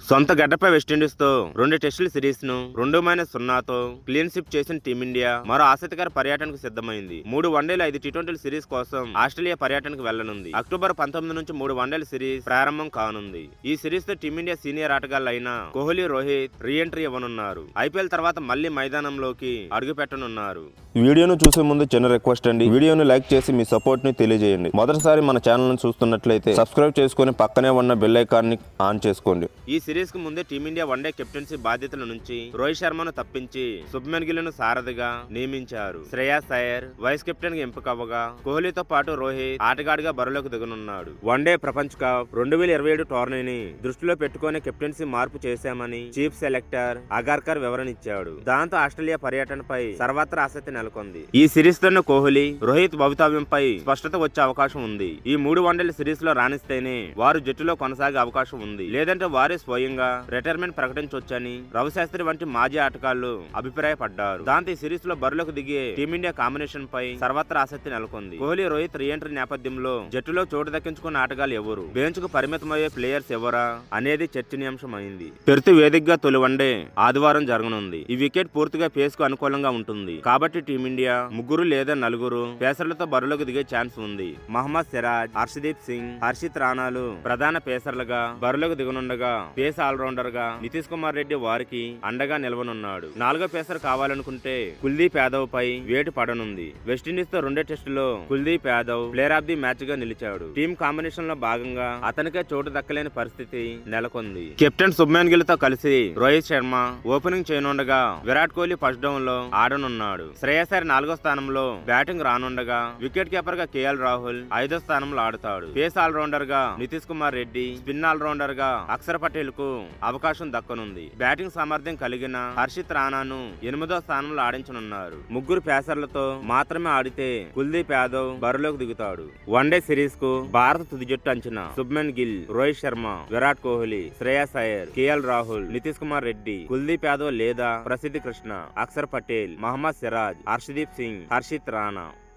సొంత గడ్డపై వెస్టిండీస్ తో 2 టెస్టుల సిరీస్ ను 2-0తో క్లీన్ స్వీప్ చేసిన టీమిండియా మరో ఆసక్తికర పర్యటనకు సిద్ధమైంది. 3 వన్డేల 5 టీ20ల సిరీస్ కోసం ఆస్ట్రేలియా పర్యటనకు వెళ్లనుంది. అక్టోబర్ 19 నుంచి 3 వన్డేల సిరీస్ ప్రారంభం కానుంది. ఈ సిరీస్ తో టీమిండియా సీనియర్ ఆటగాళ్లు అయిన కోహ్లీ, రోహిత్ రీ-ఎంట్రీ ఇవ్వనున్నారు. ఐపీఎల్ తర్వాత మళ్లీ మైదానంలోకి అడుగు పెట్టనున్నారు. వీడియోను చూసే ముందు చిన్న రిక్వెస్ట్ అండి, వీడియోను లైక్ చేసి మీ సపోర్ట్ ని తెలియజేయండి. మొదటిసారి మన ఛానల్ ని చూస్తున్నట్లయితే సబ్స్క్రైబ్ చేసుకుని పక్కనే ఉన్న బెల్ ఐకాన్ ని ఆన్ చేసుకోండి. ఈ సిరీస్ కు ముందే టీమిండియా వన్డే కెప్టెన్సీ బాధ్యతల నుంచి రోహిత్ శర్మను తప్పించి శుభ్మన్ గిల్ ను సారథిగా నియమించారు. శ్రేయాస్ అయ్యర్ వైస్ కెప్టెన్ గా ఎంపికవ్వగా కోహ్లీతో పాటు రోహిత్ ఆటగాడిగా బరిలోకి దిగనున్నాడు. వన్డే ప్రపంచ కప్ 2027 టోర్నీని దృష్టిలో పెట్టుకుని కెప్టెన్సీ మార్పు చేశామని చీఫ్ సెలెక్టర్ అగార్కర్ వివరణిచ్చాడు. దాంతో ఆస్ట్రేలియా పర్యటనపై సర్వత్రా ఆసక్తి నెలకొంది. ఈ సిరీస్ తోనే కోహ్లీ, రోహిత్ భవితవ్యంపై స్పష్టత వచ్చే అవకాశం ఉంది. ఈ 3 వన్డేల సిరీస్ లో రాణిస్తేనే వారు జట్టులో కొనసాగే అవకాశం ఉంది. లేదంటే వారే స్వయంగా రిటైర్మెంట్ ప్రకటించొచ్చని రవిశాస్త్రి వంటి మాజీ ఆటగాళ్లు అభిప్రాయపడ్డారు. దాంతో ఈ సిరీస్ లో బరిలోకి దిగే టీమిండియా కాంబినేషన్ పై సర్వత్రా ఆసక్తి నెలకొంది. కోహ్లీ, రోహిత్ రీ-ఎంట్రీ నేపథ్యంలో జట్టులో చోటు దక్కించుకున్న ఆటగాళ్లు ఎవరు, బెంచ్ కు పరిమితమయ్యే ప్లేయర్స్ ఎవరా అనేది చర్చనీయాంశమైంది. పెర్త్ వేదికగా తొలి వన్డే ఆదివారం జరగనుంది. ఈ వికెట్ పూర్తిగా పేస్ కు అనుకూలంగా ఉంటుంది కాబట్టి టీమిండియా 3 లేదా 4 పేసర్లతో బరిలోకి దిగే ఛాన్స్ ఉంది. మహమ్మద్ సిరాజ్, హర్షదీప్ సింగ్, హర్షిత్ రాణాలు ప్రధాన పేసర్లుగా బరిలోకి దిగనుండగా పేస్ ఆల్రౌండర్ గా నితీష్ కుమార్ రెడ్డి వారికి అండగా నిలవనున్నాడు. 4వ పేసర్ కావాలనుకుంటే కుల్దీప్ యాదవ్ పై వేటు పడనుంది. వెస్టిండీస్ తో 2 టెస్టులో Kuldeep Yadav player of the match గా నిలిచాడు. టీం కాంబినేషన్ లో భాగంగా అతనికే చోటు దక్కలేని పరిస్థితి నెలకొంది. కెప్టెన్ శుభ్మన్ గిల్ తో కలిసి రోహిత్ శర్మ ఓపెనింగ్ చేయనుండగా విరాట్ కోహ్లీ ఫస్ట్ డౌన్ లో ఆడనున్నాడు. శ్రేయస్ అయ్యర్ 4వ స్థానంలో బ్యాటింగ్ రానుండగా వికెట్ కీపర్ గా కేఎల్ రాహుల్ 5వ స్థానంలో ఆడుతాడు. పేస్ ఆల్రౌండర్ గా నితీష్ కుమార్ రెడ్డి, స్పిన్ ఆల్రౌండర్ గా అక్షర్ పటేల్ కు అవకాశం దక్కనుంది. బ్యాటింగ్ సామర్థ్యం కలిగిన హర్షిత్ రాణాను 8వ స్థానంలో ఆడించనున్నారు. 3 పేసర్లతో మాత్రమే ఆడితే కుల్దీప్ యాదవ్ బరిలోకి దిగుతాడు. వన్డే సిరీస్ కు భారత తుది జట్టు అంచనా: శుభ్మన్ గిల్, రోహిత్ శర్మ, విరాట్ కోహ్లీ, శ్రేయస్ అయ్యర్, కేఎల్ రాహుల్, నితీష్ కుమార్ రెడ్డి, కుల్దీప్ యాదవ్ లేదా ప్రసిద్ధి కృష్ణ, అక్షర్ పటేల్, మహమ్మద్ సిరాజ్, హర్షదీప్ సింగ్, హర్షిత్ రాణా.